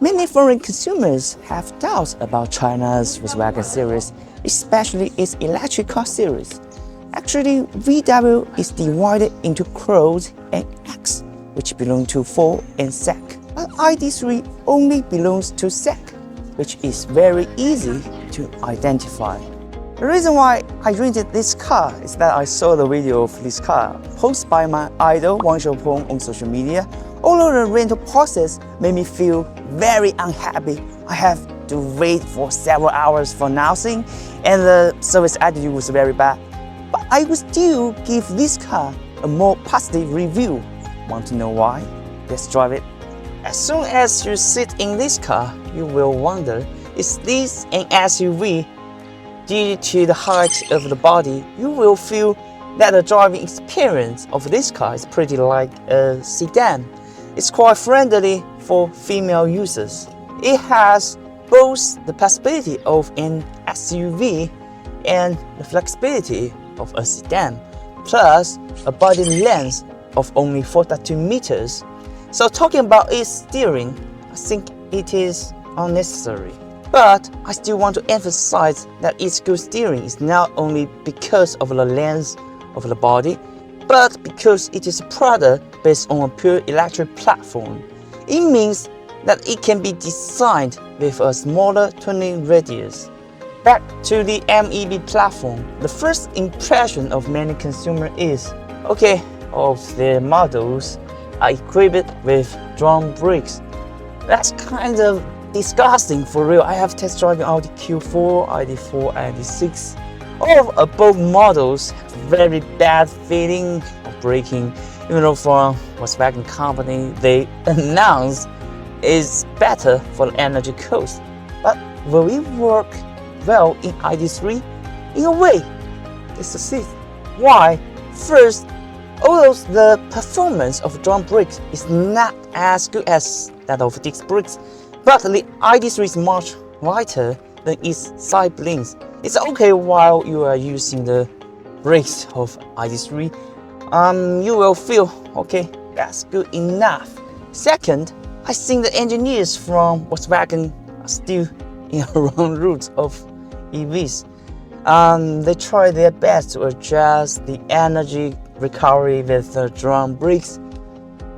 Many foreign consumers have doubts about China's Volkswagen series, especially its electric car series. Actually, VW is divided into Cross and X, which belong to Ford and SEC. But ID3 only belongs to SEC, which is very easy to identify. The reason why I rented this car is that I saw the video of this car posted by my idol Wang Xiaopeng on social media. Although the rental process made me feel very unhappy, I have to wait for several hours for nothing, and the service attitude was very bad. But I will still give this car a more positive review. Want to know why? Let's drive it. As soon as you sit in this car, you will wonder, is this an SUV? Due to the height of the body, you will feel that the driving experience of this car is pretty like a sedan. It's quite friendly for female users. It has both the possibility of an SUV and the flexibility of a sedan, plus a body length of only 4.2 meters. So talking about its steering, I think it is unnecessary. But I still want to emphasize that its good steering is not only because of the length of the body, but because it is a product based on a pure electric platform. It means that it can be designed with a smaller turning radius. Back to the MEB platform, the first impression of many consumers is, okay, all of their models are equipped with drum brakes. That's kind of disgusting for real. I have test driven Audi Q4, ID4, ID6. All of both models have very bad feeling of braking. Even though from Volkswagen company they announce it's better for the energy cost. But will it work well in ID3? In a way, it succeeds. Why? First, although the performance of drum brakes is not as good as that of disc brakes, but the ID3 is much lighter than its side blinks. It's okay while you are using the brakes of ID3. You will feel, okay, that's good enough. Second, I think the engineers from Volkswagen are still in the wrong route of EVs. They try their best to adjust the energy recovery with the drum brakes.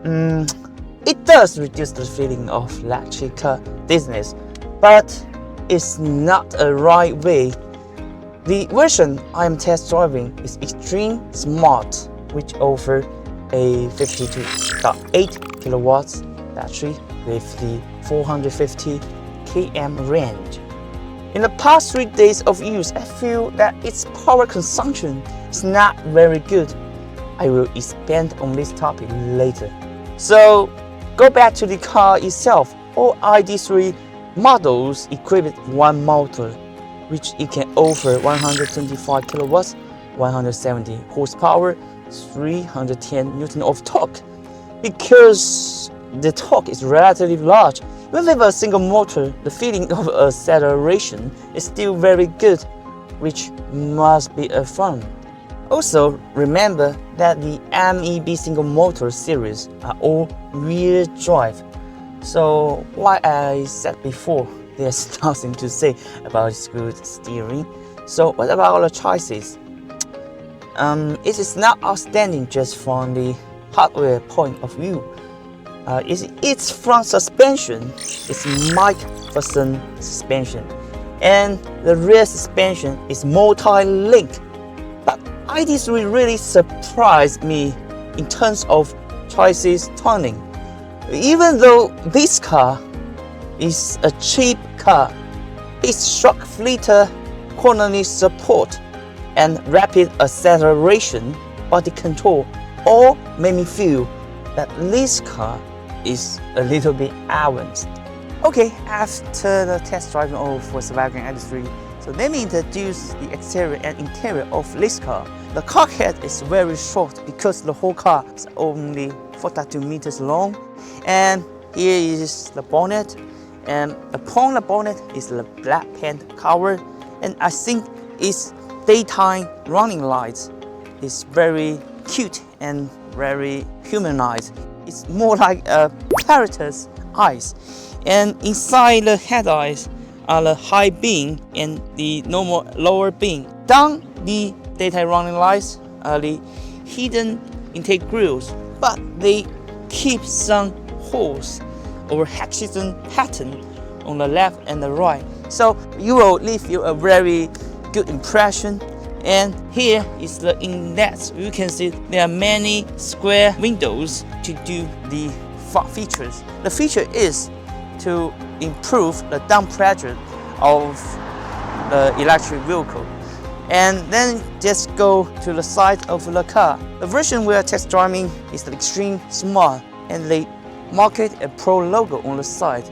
It does reduce the feeling of electric car business, but it's not a right way. The version I am test driving is Extreme Smart, which offers a 52.8 kilowatts battery with the 450 km range. In the past 3 days of use, I feel that its power consumption is not very good. I will expand on this topic later. So, go back to the car itself. All ID3 models equipped with one motor, which it can offer 125 kilowatts, 170 horsepower, 310 newton of torque. Because the torque is relatively large, even with a single motor, the feeling of acceleration is still very good, which must be affirmed. Also, remember that the MEB single motor series are all rear drive. So, like I said before, there's nothing to say about its good steering. So, what about the chassis? It is not outstanding just from the hardware point of view. Its front suspension is mic-fasten suspension, and the rear suspension is multi-link. But ID3 really surprised me in terms of chassis tuning. Even though this car is a cheap car, its shock filter, corner support, and rapid acceleration body control all made me feel that this car is a little bit advanced. Okay, after the test driving of Volkswagen ID3, so let me introduce the exterior and interior of this car. The car head is very short because the whole car is only 4.2 meters long. And here is the bonnet, and upon the bonnet is the black paint cover, and I think its daytime running lights is very cute and very humanized. It's more like a character's eyes. And inside the headlights are the high beam and the normal lower beam. Down the daytime running lights are the hidden intake grills, but they keep some holes or hexagon pattern on the left and the right. So you will leave you a very good impression. And here is the inlet. You can see there are many square windows to do the fog features. The feature is to improve the down pressure of the electric vehicle. And then just go to the side of the car. The version we are test driving is the Extreme Smart, and they market a Pro logo on the side.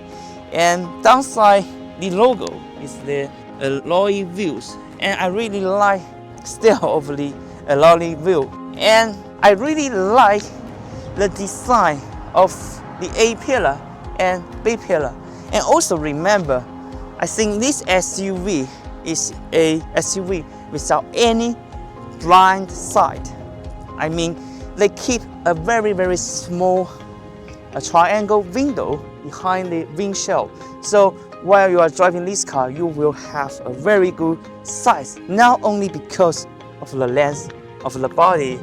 And downside the logo is the alloy wheels, and I really like style of the alloy wheel, and I really like the design of the A pillar and B pillar. And also remember, I think this SUV is a SUV without any blind side. I mean, they keep a very small triangle window behind the windshield. So while you are driving this car, you will have a very good size, not only because of the length of the body.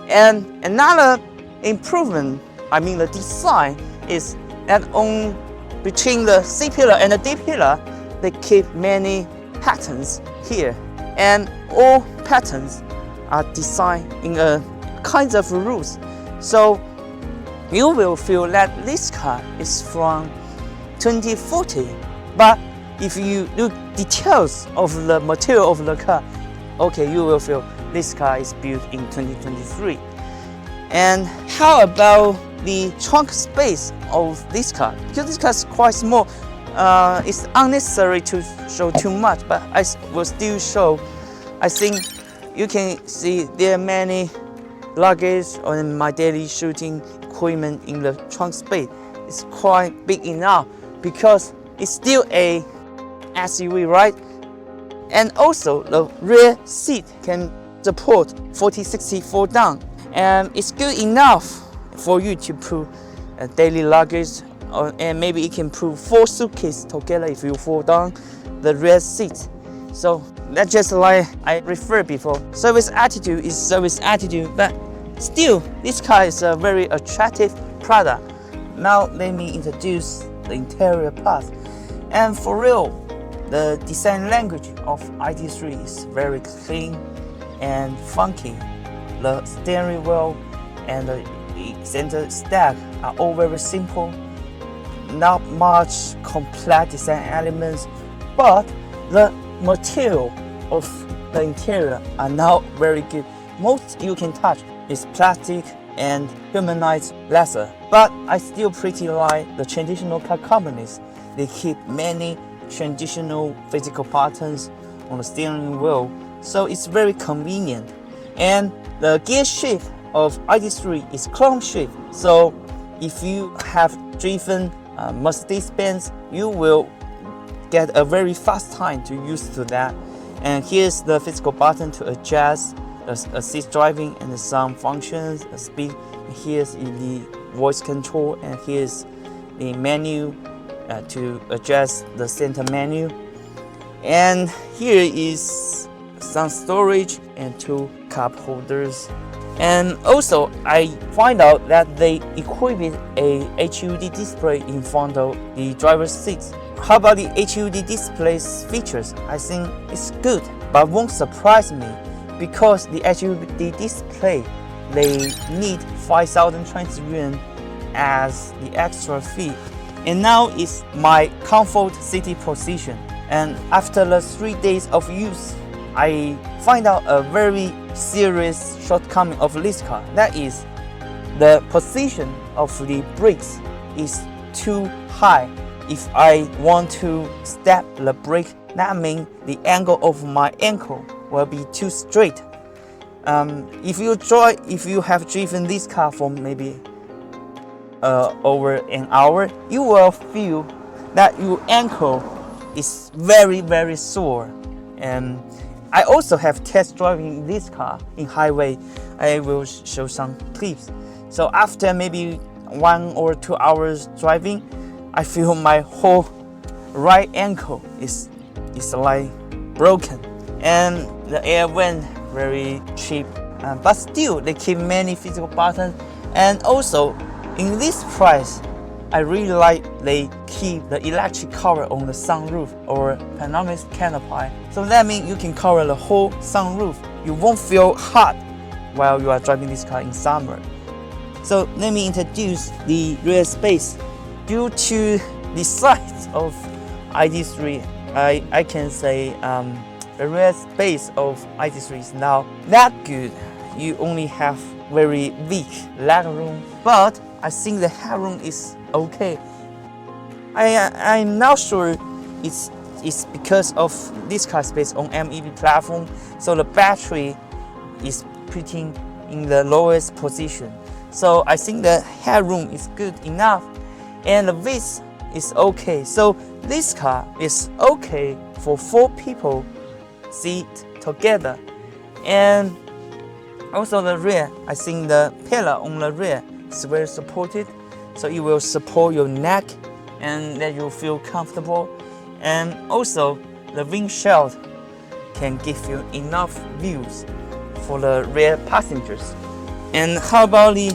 And another improvement, I mean the design, is that on between the C pillar and the D pillar, they keep many patterns here, and all patterns are designed in a kind of rules. So you will feel that this car is from 2040. But if you look details of the material of the car, okay, you will feel this car is built in 2023. And how about the trunk space of this car? Because this car is quite small, it's unnecessary to show too much, but I will still show. I think you can see there are many luggage on my daily shooting equipment in the trunk space. It's quite big enough because it's still a SUV, right? And also the rear seat can support 40-60 fold down, and it's good enough for you to put a daily luggage, and maybe it can put 4 suitcases together if you fold down the rear seat. So that's just like I referred before. Service attitude is service attitude, but still this car is a very attractive product. Now let me introduce the interior part. And for real, the design language of ID3 is very clean and funky. The steering wheel and the center stack are all very simple, not much complex design elements, but the material of the interior are now very good. Most you can touch is plastic and humanized leather, but I still pretty like the traditional car companies. They keep many traditional physical patterns on the steering wheel, so it's very convenient. And the gear shift of ID3 is chrome shift, so if you have driven Mercedes-Benz, you will get a very fast time to use to that. And here's the physical button to adjust assist driving and some functions, speed. Here's the voice control, and here's the menu to adjust the center menu. And here is some storage and 2 cup holders. And also I find out that they equipped a HUD display in front of the driver's seat. How about the HUD display's features? I think it's good, but won't surprise me because the HUD display, they need 5,000 Chinese yuan as the extra fee. And now it's my comfort city position. And after the 3 days of use, I find out a very serious shortcoming of this car. That is, the position of the brakes is too high. If I want to step the brake, that means the angle of my ankle will be too straight. If you have driven this car for maybe over an hour, you will feel that your ankle is very sore. And I also have test driving this car in highway. I will show some clips. So after maybe 1 or 2 hours driving, I feel my whole right ankle is like broken, and the air vent very cheap, but still they keep many physical buttons. And also in this price, I really like they keep the electric cover on the sunroof or panoramic canopy. So that means you can cover the whole sunroof. You won't feel hot while you are driving this car in summer. So let me introduce the rear space. Due to the size of ID3, I can say the rear space of ID3 is now that good. You only have very weak leg room, but I think the headroom is okay. I'm not sure it's because of this car space on MEB platform, so the battery is putting in the lowest position. So I think the headroom is good enough, and the width is okay. So this car is okay for 4 people sit together. And also the rear, I think the pillar on the rear is very supported, so it will support your neck and that you feel comfortable. And also the windshield can give you enough views for the rear passengers. And how about the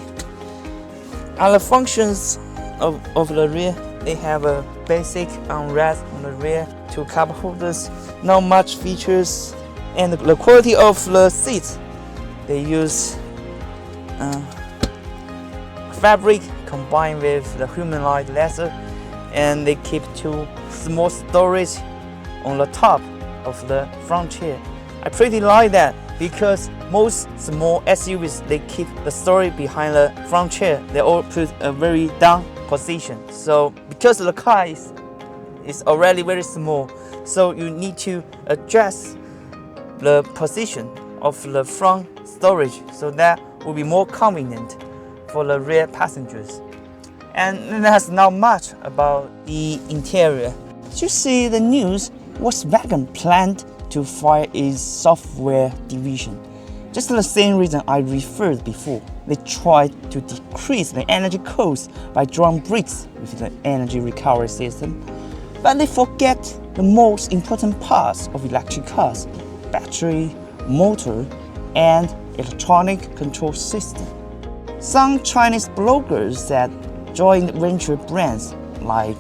other functions of the rear? They have a basic armrest on the rear, 2 cup holders, not much features. And the quality of the seats, they use fabric combined with the human-like leather, and they keep 2 small storage on the top of the front chair. I pretty like that because most small SUVs, they keep the storage behind the front chair. They all put a very down position. So because the car is already very small, so you need to adjust the position of the front storage, so that will be more convenient for the rear passengers. And there's not much about the interior. As you see the news, Volkswagen planned to fire its software division. Just the same reason I referred before. They tried to decrease the energy cost by drum brakes with the energy recovery system, but they forget the most important parts of electric cars: battery, motor, and electronic control system. Some Chinese bloggers said joint venture brands like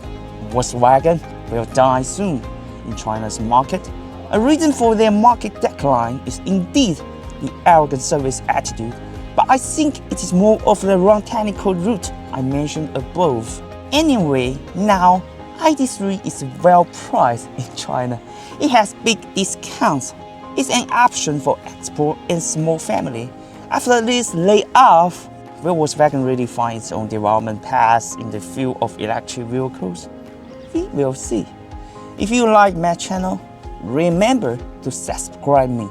Volkswagen will die soon in China's market. A reason for their market decline is indeed the arrogant service attitude, but I think it is more of the wrong technical route I mentioned above. Anyway, now ID3 is well priced in China. It has big discounts. It's an option for export and small family. After this layoff, will Volkswagen really find its own development path in the field of electric vehicles? We will see. If you like my channel, remember to subscribe me.